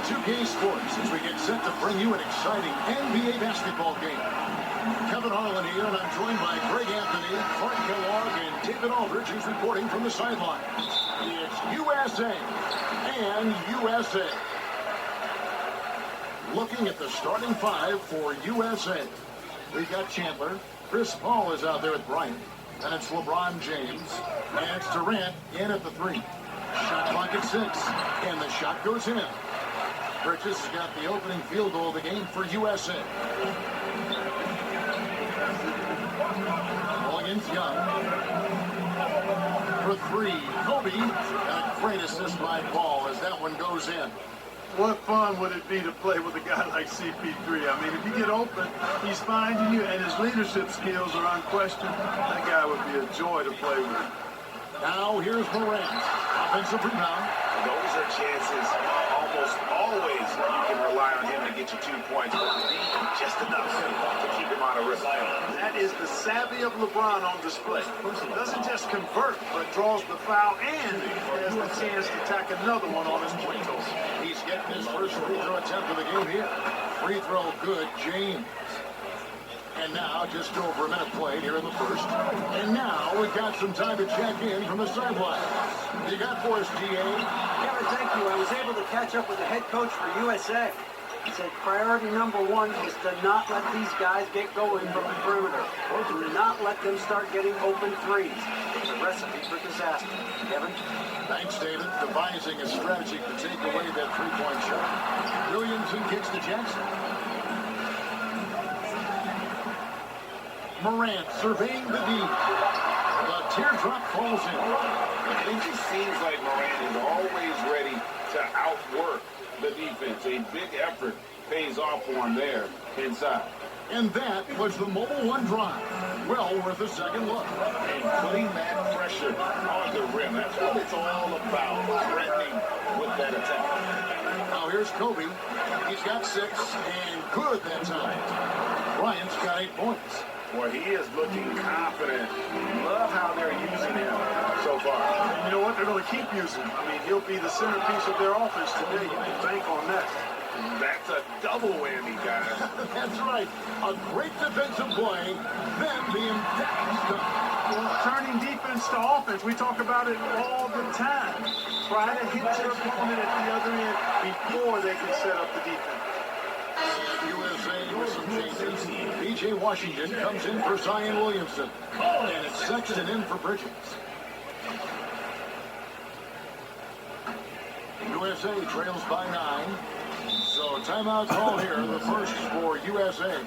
2K Sports as we get set to bring you an exciting NBA basketball game. Kevin Harlan here, and I'm joined by Greg Anthony, Clark Kellogg, and David Aldridge, who's reporting from the sidelines. It's USA and USA. Looking at the starting five for USA. We've got Chandler. Chris Paul is out there with Bryant. And it's LeBron James. And it's Durant in at the 3. Shot clock at 6. And the shot goes in. Bridges has got the opening field goal of the game for USA. Ball against Young. For 3, Kobe. And a great assist by Paul as that one goes in. What fun would it be to play with a guy like CP3? I mean, if you get open, he's finding you, and his leadership skills are unquestioned. That guy would be a joy to play with. Now here's Morant. Offensive rebound. Those are chances almost always you can rely on him to get you 2 points, but just enough to keep him out of risk. That is the savvy of LeBron on display. Doesn't just convert, but draws the foul and has the chance to tack another one on his point total. He's getting his first free throw attempt of the game here. Free throw good, James. And now just over a minute played here in the first. And now we've got some time to check in from the sideline. You got for us, GA? Kevin, thank you. I was able to catch up with the head coach for USA. He said priority number 1 is to not let these guys get going from the perimeter. Do not let them start getting open threes. It's a recipe for disaster. Kevin? Thanks, David. Devising a strategy to take away that three-point shot. Williamson kicks to Jackson. Morant surveying the D. The teardrop falls in. It just seems like Morant is always ready to outwork the defense. A big effort pays off for him there inside. And that was the Mobile One drive. Well worth a second look. And putting that pressure on the rim. That's what it's all about, threatening with that attack. Now here's Kobe. He's got 6, and good that time. Bryant's got 8 points. Well, he is looking confident. Love how they're using him so far. And you know what? They're going to keep using him. I mean, he'll be the centerpiece of their offense today. You can bank on that. That's a double whammy, guys. That's right. A great defensive play, then the emphatic stuff. Well, turning defense to offense, we talk about it all the time. Try to hit your opponent at the other end before they can set up the defense. USA with some changes. P.J. Washington comes in for Zion Williamson. And it's Sexton in for Bridges. USA trails by 9. So timeout call here, the first for USA.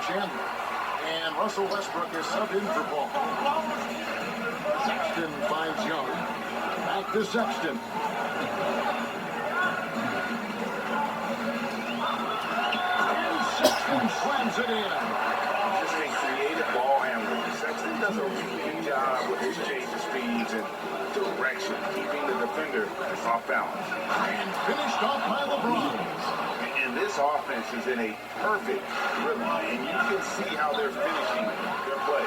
Chandler. And Russell Westbrook is subbed in for Paul. Sexton finds Young. Back to Sexton. And Sexton slams it in. Just a creative ball handler. Sexton does a really good job with his change of speeds and direction, keeping the defender off balance. And finished off by LeBron. And this offense is in a perfect rhythm, and you can see how they're finishing their play.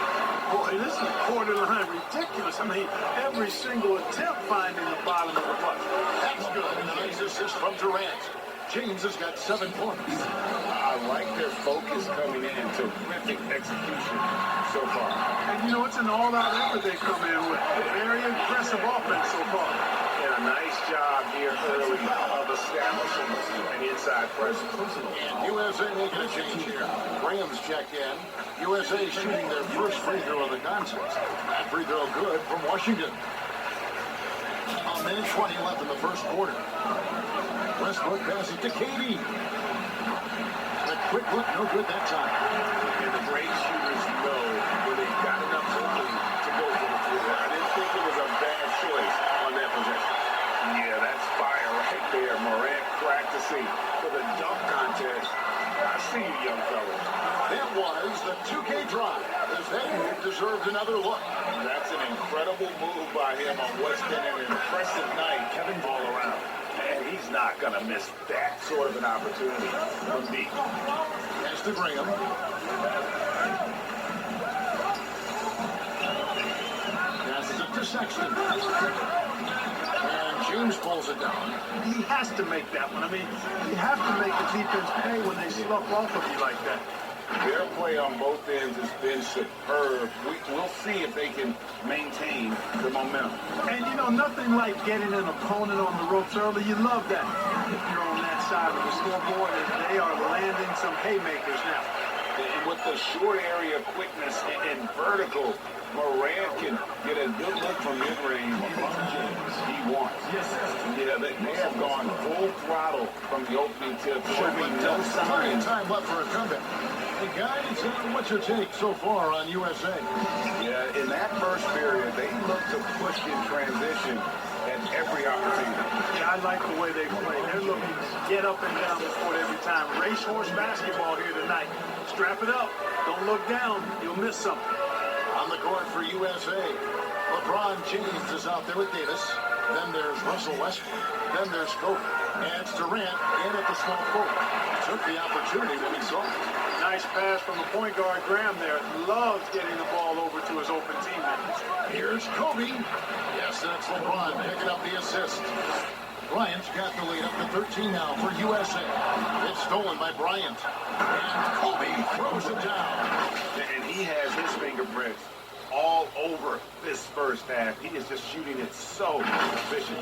Boy, this is borderline ridiculous. I mean, every single attempt finding the bottom of the bucket. That's good. And a nice assist from Durant. James has got 7 points. I like their focus coming in. Terrific execution so far. And, you know, it's an all-out effort they come in with. Very impressive offense so far. And a nice job here early of establishing an inside presence. And USA making a change here. Graham's checked in. USA shooting their first free throw of the contest. That free throw good from Washington. A minute 20 left in the first quarter. Westbrook passes to KD. The quick look, no good that time. And the great shooters know when they've got enough opening to go for the floor. I didn't think it was a bad choice on that possession. Yeah, that's fire right there. Morant practicing for the dunk contest. I see you, young fellas. That was the 2K drive. affords another look. That's an incredible move by him on what's been an impressive night, Kevin all around. And he's not going to miss that sort of an opportunity from deep. Has to bring him. Passes it to Sexton. And James pulls it down. He has to make that one. I mean, you have to make the defense pay when they slough off of you like that. Their play on both ends has been superb. We'll see if they can maintain the momentum. And, you know, nothing like getting an opponent on the ropes early. You love that if you're on that side of the scoreboard, and they are landing some haymakers now. And with the short area quickness and vertical, Morant can get a good look from mid-range. He wants. Yeah, they have gone full throttle from the opening tip, showing no Plenty of signs. time left for a comeback. Hey, guys, what's your take so far on USA? Yeah, in that first period, they looked to push in transition at every opportunity. Yeah, I like the way they play. They're looking to get up and down the court every time. Racehorse basketball here tonight. Strap it up. Don't look down. You'll miss something. On the court for USA, LeBron James is out there with Davis. Then there's Russell Westbrook. Then there's Kobe. And it's Durant in at the small forward. Took the opportunity when he saw it. Nice pass from the point guard, Graham there. Loves getting the ball over to his open teammates. Here's Kobe. Yes, that's LeBron picking up the assist. Bryant's got the lead up to 13 now for USA. It's stolen by Bryant. And Kobe throws it down. And he has his fingerprints all over this first half. He is just shooting it so efficient.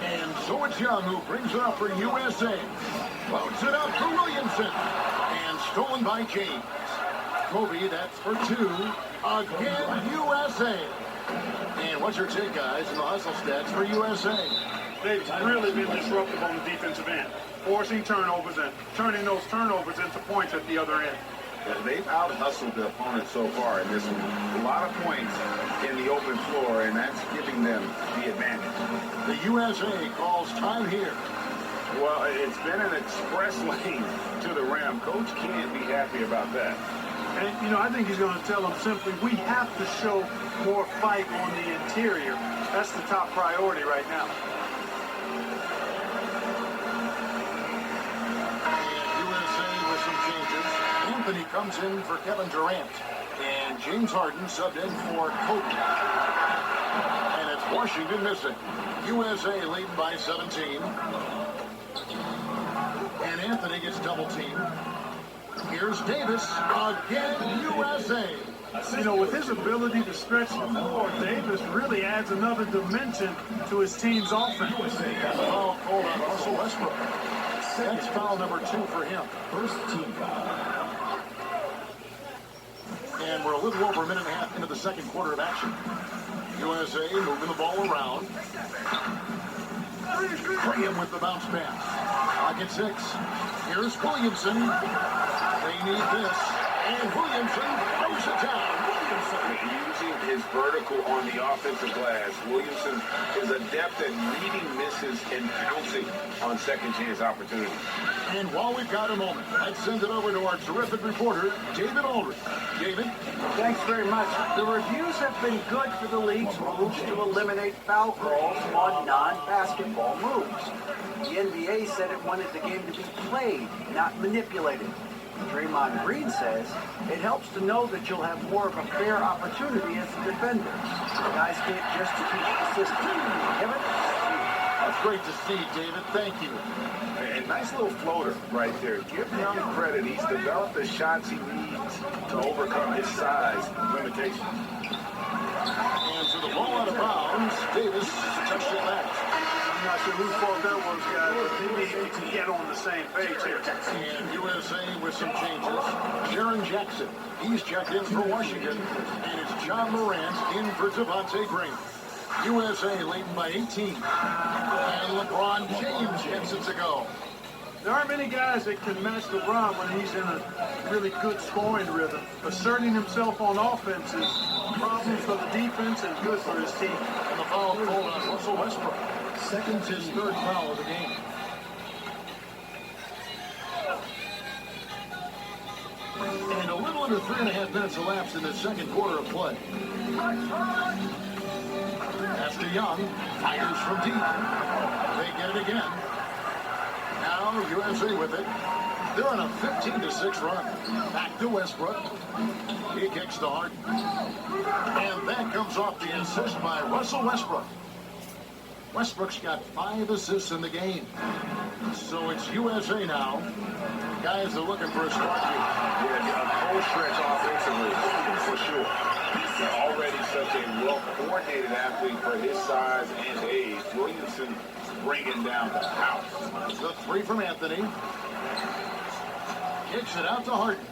And George Young, who brings it up for USA. Floats it up for Williamson. And stolen by James. Kobe, that's for two. Again, USA. And what's your take, guys, in the hustle stats for USA? They've really been disruptive on the defensive end, forcing turnovers and turning those turnovers into points at the other end. Yeah, they've out-hustled the opponent so far in this one. A lot of points in the open floor, and that's giving them the advantage. The USA calls time here. Well, it's been an express lane to the rim. Coach can't be happy about that. And, you know, I think he's going to tell them simply, we have to show more fight on the interior. That's the top priority right now. And USA with some changes. Anthony comes in for Kevin Durant. And James Harden subbed in for Kobe. And it's Washington missing. USA leading by 17. And Anthony gets double teamed. Here's Davis, again, USA. You know, with his ability to stretch the floor, Davis really adds another dimension to his team's offense. Foul called on Russell Westbrook. That's foul number 2 for him. First team foul. And we're a little over a minute and a half into the second quarter of action. USA moving the ball around. Graham with the bounce pass. Pocket 6. Here's Williamson. They need this. And Williamson throws it down. Using his vertical on the offensive glass, Williamson is adept at reading misses and pouncing on second chance opportunities. And while we've got a moment, I'd send it over to our terrific reporter, David Aldridge. David? Thanks very much. The reviews have been good for the league's moves to eliminate foul calls on non-basketball moves. The NBA said it wanted the game to be played, not manipulated. Draymond Green says it helps to know that you'll have more of a fair opportunity as a defender. Guys can't just teach the system. Kevin? That's great to see, David. Thank you. A nice little floater right there. Give him credit. He's developed the shots he needs to overcome his size limitations. And so the ball out of bounds. Davis touched it back. I'm not sure whose fault that was, guys, but they need to get on the same page here. And USA with some changes. Sharon Jackson, he's checked in for Washington. And it's John Morant in for Devontae Green. USA leading by 18. And LeBron James gets it to go. There aren't many guys that can match LeBron when he's in a really good scoring rhythm. Asserting himself on offense is problems for the defense and good for his team. And the foul called on Russell Westbrook. Second, his third foul of the game. And a little under 3.5 minutes elapsed in the second quarter of play. Pass to Young. Fires from deep. They get it again. Now USA with it. They're on a 15-6 run. Back to Westbrook. He kicks to Harden. And that comes off the assist by Russell Westbrook. Westbrook's got 5 assists in the game. So it's USA now. Guys are looking for a spark here. Yeah, a full stretch offensively, for sure. He's already such a well-coordinated athlete for his size and age. Williamson bringing down the house. The 3 from Anthony. Kicks it out to Harden.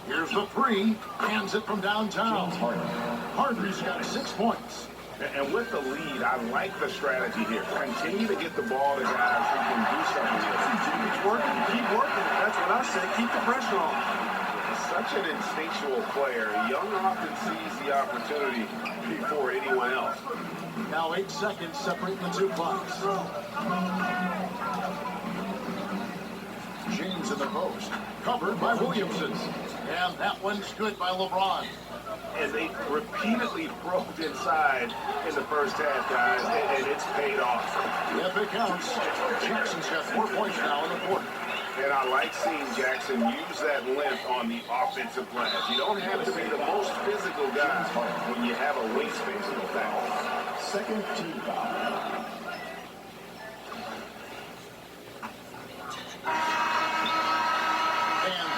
Here's the 3. Hands it from downtown. Harden's got 6 points. And with the lead, I like the strategy here. Continue to get the ball to guys who can do something with it. Keep working. Keep working. That's what I say. Keep the pressure on. Such an instinctual player. Young often sees the opportunity before anyone else. Now 8 seconds separate the 2 clocks. James in the post. Covered by Williamson. And that one's good by LeBron. And they repeatedly broke inside in the first half, guys, and it's paid off. If it counts, Jackson's got 4 points now in the quarter. And I like seeing Jackson use that length on the offensive glass. You don't have to be the most physical guy when you have a wingspan in the back. Second team foul.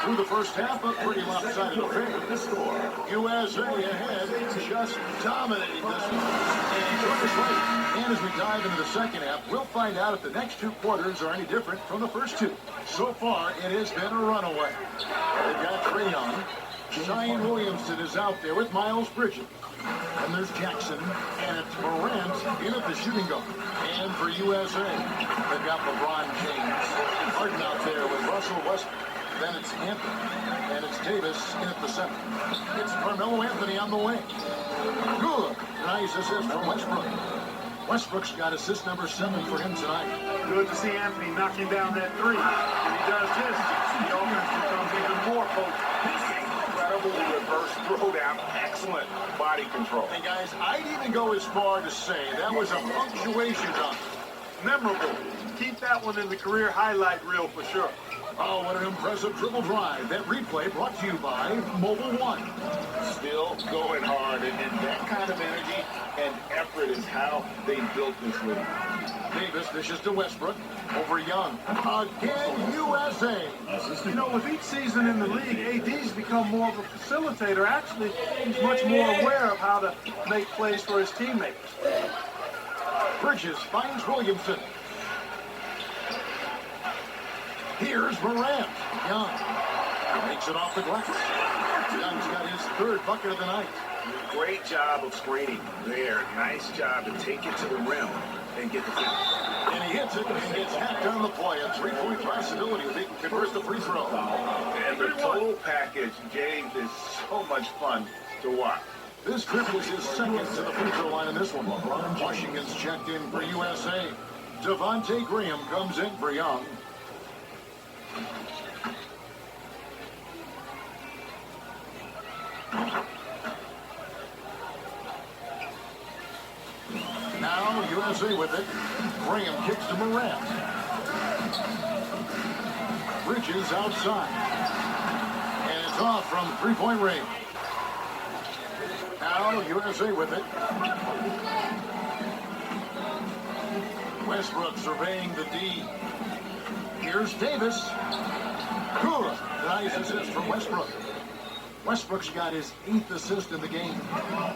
Through the first half, a pretty lopsided affair. USA ahead, just dominating this one. And as we dive into the second half, we'll find out if the next 2 quarters are any different from the first 2. So far, it has been a runaway. They've got Trae Young. Zion Williamson is out there with Miles Bridges. And there's Jackson, and it's Morant in at the shooting guard. And for USA, they've got LeBron James. Harden out there with Russell Westbrook. Then it's Anthony, and it's Davis in at the center. It's Carmelo Anthony on the wing. Good. Nice assist from Westbrook. Westbrook's got assist number 7 for him tonight. Good to see Anthony knocking down that 3. When he does this, the offense becomes even more potent. Incredible reverse throwdown. Excellent body control. And guys, I'd even go as far to say that was a punctuation dunk. Memorable. Keep that one in the career highlight reel for sure. Oh, what an impressive dribble drive. That replay brought to you by Mobile One. Still going hard, and that kind of energy and effort is how they built this league. Davis dishes to Westbrook over Young. Again, USA. You know, with each season in the league, AD's become more of a facilitator. Actually, he's much more aware of how to make plays for his teammates. Bridges finds Williamson. Here's Morant. Young makes it off the glass. Young's got his 3rd bucket of the night. Great job of screening there. Nice job to take it to the rim and get the finish. And he hits it and gets hacked on the play. A 3-point possibility if he can convert the free throw. And the total package, James, is so much fun to watch. This trip was his 2nd to the free throw line in this one. Washington's checked in for USA. Devontae Graham comes in for Young. Now USA with it. Graham kicks to Morant. Bridges outside. And it's off from 3-point range. Now USA with it. Westbrook surveying the D. Here's Davis. Good. Nice assist from Westbrook. Westbrook's got his 8th assist in the game.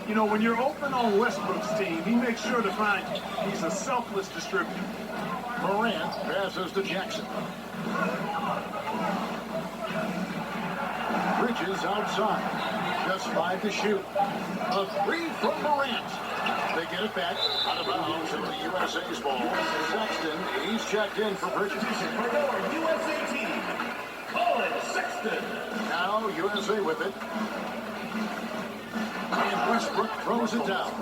You know, when you're open on Westbrook's team, he makes sure to find you. He's a selfless distributor. Morant passes to Jackson. Bridges outside. Just 5 to shoot. A 3 from Morant. They get it back out of bounds into the USA's ball. Sexton, he's checked in for Bridges. For your USA team, Colin Sexton. Now USA with it. And Westbrook throws it down.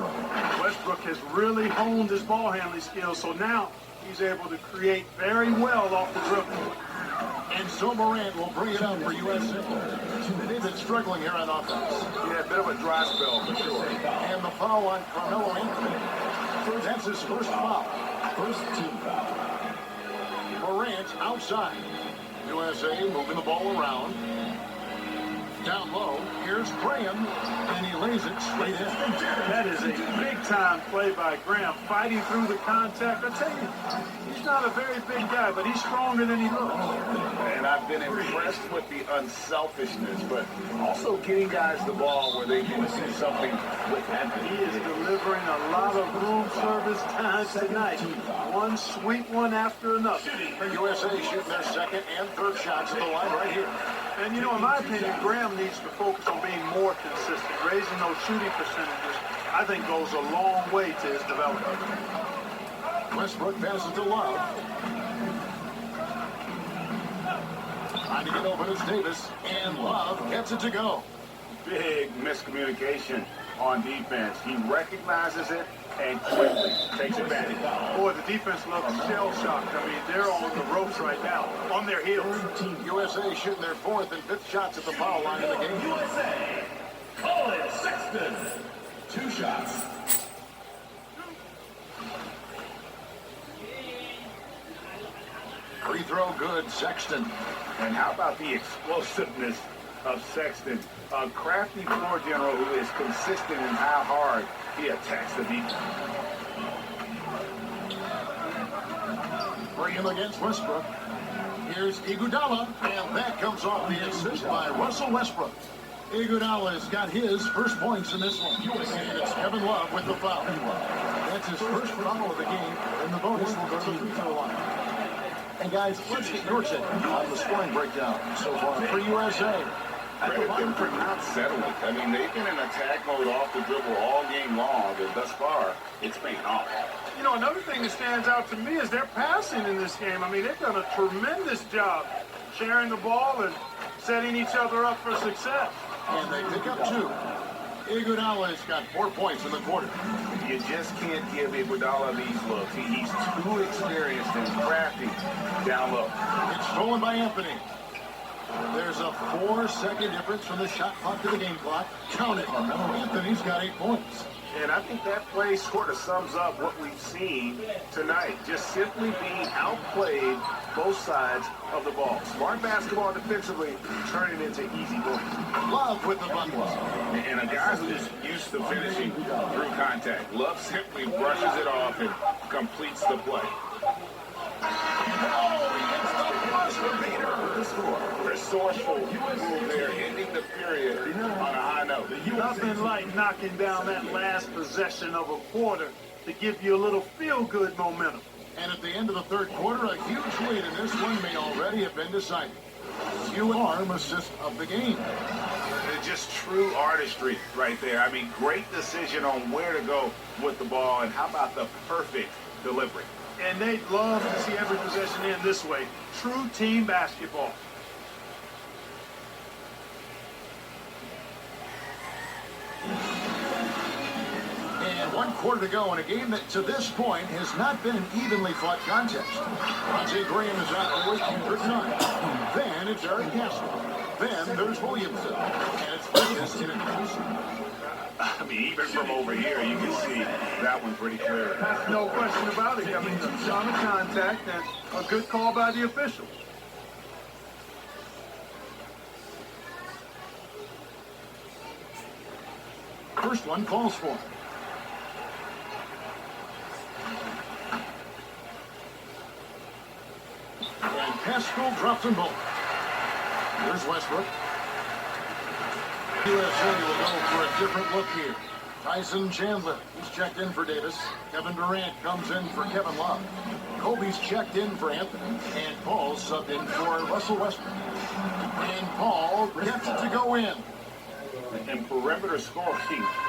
Westbrook has really honed his ball handling skills, so now he's able to create very well off the dribble. And so Morant will bring it up for USA. They've been struggling here on offense. Yeah, a bit of a dry spell for sure. And the foul on Carmelo Anthony. That's his first foul. First team foul. Morant outside. USA moving the ball around. Down low, here's Graham, and he lays it straight in. That is a big-time play by Graham, fighting through the contact. I tell you, he's not a very big guy, but he's stronger than he looks. And I've been impressed with the unselfishness, but also getting guys the ball where they can see something with that. He is delivering a lot of room service time tonight. One sweet one after another. USA shooting their second and third shots at the line right here. And, you know, in my opinion, Graham needs to focus on being more consistent. Raising those shooting percentages, I think, goes a long way to his development. Westbrook passes to Love. Trying to get open is Davis, and Love gets it to go. Big miscommunication on defense. He recognizes it and quickly takes advantage. Boy, the defense looks shell-shocked. I mean, they're on the ropes right now, on their heels. USA shooting their fourth and fifth shots at the foul line of the game. USA. Colin Sexton. 2 shots. Free throw good, Sexton. And how about the explosiveness of Sexton? A crafty floor general who is consistent in how hard he attacks the defense. Graham against Westbrook. Here's Iguodala, and that comes off the assist by Russell Westbrook. Iguodala has got his first points in this one. And it's Kevin Love with the foul. That's his first foul of the game, and the bonus will go to the free throw line. And guys, let's get your take on the scoring breakdown so far for USA. Credit them for not settling. I mean, they've been in attack mode off the dribble all game long, and thus far, it's paying off. You know, another thing that stands out to me is their passing in this game. I mean, they've done a tremendous job sharing the ball and setting each other up for success. And they pick up 2. Iguodala has got 4 points in the quarter. You just can't give Iguodala these looks. He's too experienced and crafty down low. It's stolen by Anthony. There's a 4-second difference from the shot clock to the game clock. Count it. Anthony's got 8 points. And I think that play sort of sums up what we've seen tonight. Just simply being outplayed both sides of the ball. Smart basketball defensively, turning into easy points. Love with the bucket. And a guy who's used to finishing through contact. Love simply brushes it off and completes the play. Oh, he gets the buzzer beater with the score. Resourceful move there, ending the period on a high note. Nothing like knocking down that last possession of a quarter to give you a little feel-good momentum. And at the end of the third quarter, a huge lead in this one may already have been decided. UARM assist of the game. Just true artistry right there. I mean, great decision on where to go with the ball, and how about the perfect delivery. And they'd love to see every possession end this way. True team basketball. And 1 quarter to go in a game that to this point has not been an evenly fought contest. Ronzie Graham is out there with Kendrick Nunn. Then it's Eric Castle. Then there's Williamson. And it's Lucas in a I mean, even from over here, you can see that one pretty clear. No question about it. I mean, he's on the contact and a good call by the official. First one calls for. And Pascal drops them both. Here's Westbrook. USA will go for a different look here. Tyson Chandler, he's checked in for Davis. Kevin Durant comes in for Kevin Love. Kobe's checked in for Anthony. And Paul's subbed in for Russell Westbrook. And Paul gets it to go in. And perimeter scoring,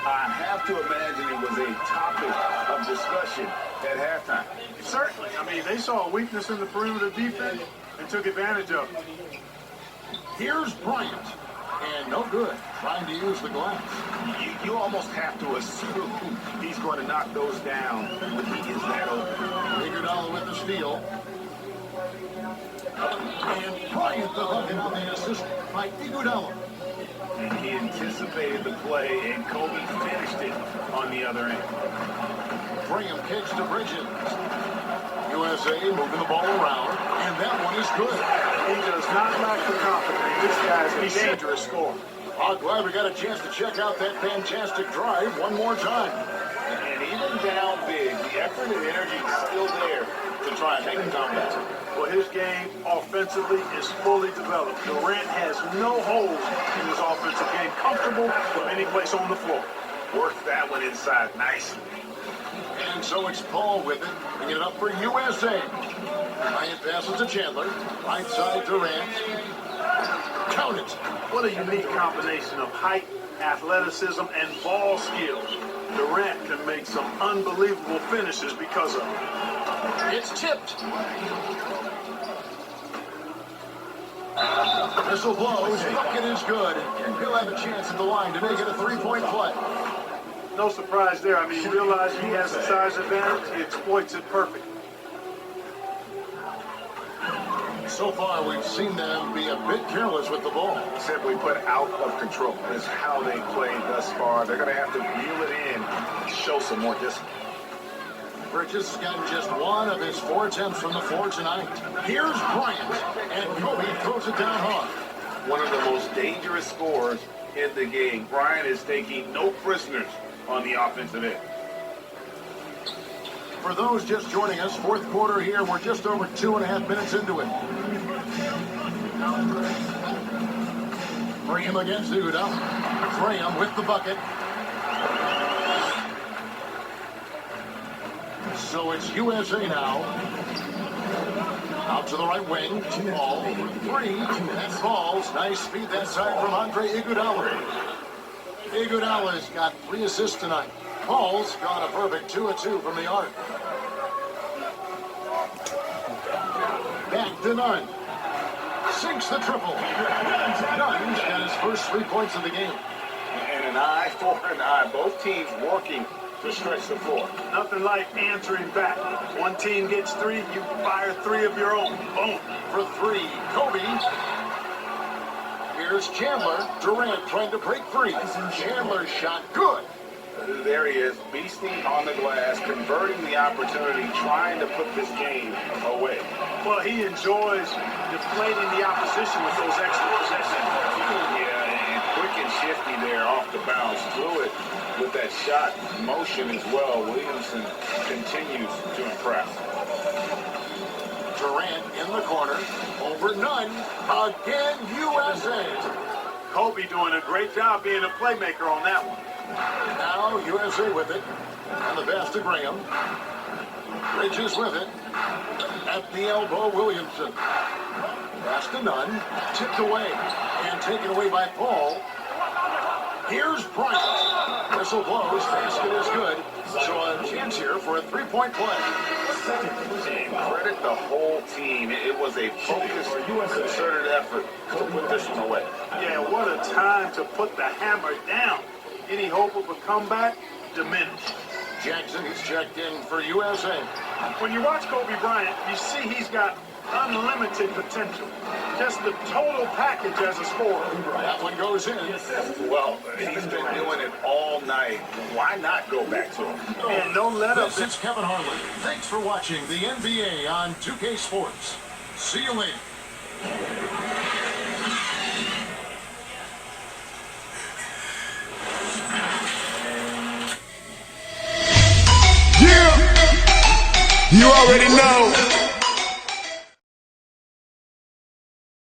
I have to imagine it was a topic of discussion at halftime. Certainly. I mean, they saw a weakness in the perimeter defense and took advantage of it. Here's Bryant. And no good, trying to use the glass. You almost have to assume he's going to knock those down when he is that open. Iguodala with the steal. And Bryant the bucket on the assist by Iguodala. And he anticipated the play, and Kobe finished it on the other end. Graham kicks to Bridges. USA moving the ball around, and that one is good. He does not lack the confidence. This guy's a dangerous scorer. I'm glad we got a chance to check out that fantastic drive one more time. And even down big, the effort and energy is still there to try and make a comeback. Well, his game offensively is fully developed. Durant has no holes in his offensive game. Comfortable from any place on the floor. Worked that one inside nicely. And so it's Paul with it, bringing it up for USA. Bryant passes to Chandler. Right side Durant. Count it. What a unique combination of height, athleticism, and ball skills. Durant can make some unbelievable finishes because of it. It's tipped. Whistle blows. Bucket is good. He'll have a chance at the line to make it a three-point play. No surprise there. I mean, realizing he has a size advantage, he exploits it perfectly. So far, we've seen them be a bit careless with the ball. Simply put out of control is how they played thus far. They're going to have to reel it in and show some more discipline. Bridges has gotten just one of his 4 attempts from the floor tonight. Here's Bryant, and Kobe throws it down hard. One of the most dangerous scorers in the game. Bryant is taking no prisoners on the offensive end. For those just joining us, fourth quarter here, we're just over 2.5 minutes into it. Graham against Iguodala. Graham with the bucket. So it's USA now. Out to the right wing. Ball. 3. That falls. Nice speed that side from Andre Iguodala. Iguodala's got 3 assists tonight. Paul's got a perfect 2 of 2 from the arc. Back to Nunn. Sinks the triple. Nunn's got his first 3 points of the game. And an eye for an eye. Both teams working to stretch the floor. Nothing like answering back. One team gets 3, you fire 3 of your own. Boom. For 3, Kobe. Here's Chandler. Durant trying to break free. Chandler's shot good. There he is, beasting on the glass, converting the opportunity, trying to put this game away. Well, he enjoys deflating the opposition with those extra possessions. Yeah, and quick and shifty there off the bounce. Threw it with that shot motion as well. Williamson continues to impress. Durant in the corner. Over Nunn. Again, USA. Kobe doing a great job being a playmaker on that one. Now USA with it. And the pass to Graham. Bridges with it. At the elbow, Williamson. Pass to Nunn. Tipped away. And taken away by Paul. Here's Bryant. Whistle blows. Basket is good. So a chance here for a 3-point play. And credit the whole team. It was a focused, concerted effort to put this one away. Yeah, what a time to put the hammer down. Any hope of a comeback? Diminished. Jackson is checked in for USA. When you watch Kobe Bryant, you see he's got unlimited potential. Just the total package as a scorer. That one goes in. Well, he's been doing it all night. Why not go back to him? And no let up. This is Kevin Harlan. Thanks for watching the NBA on 2K Sports. See you later. You already know.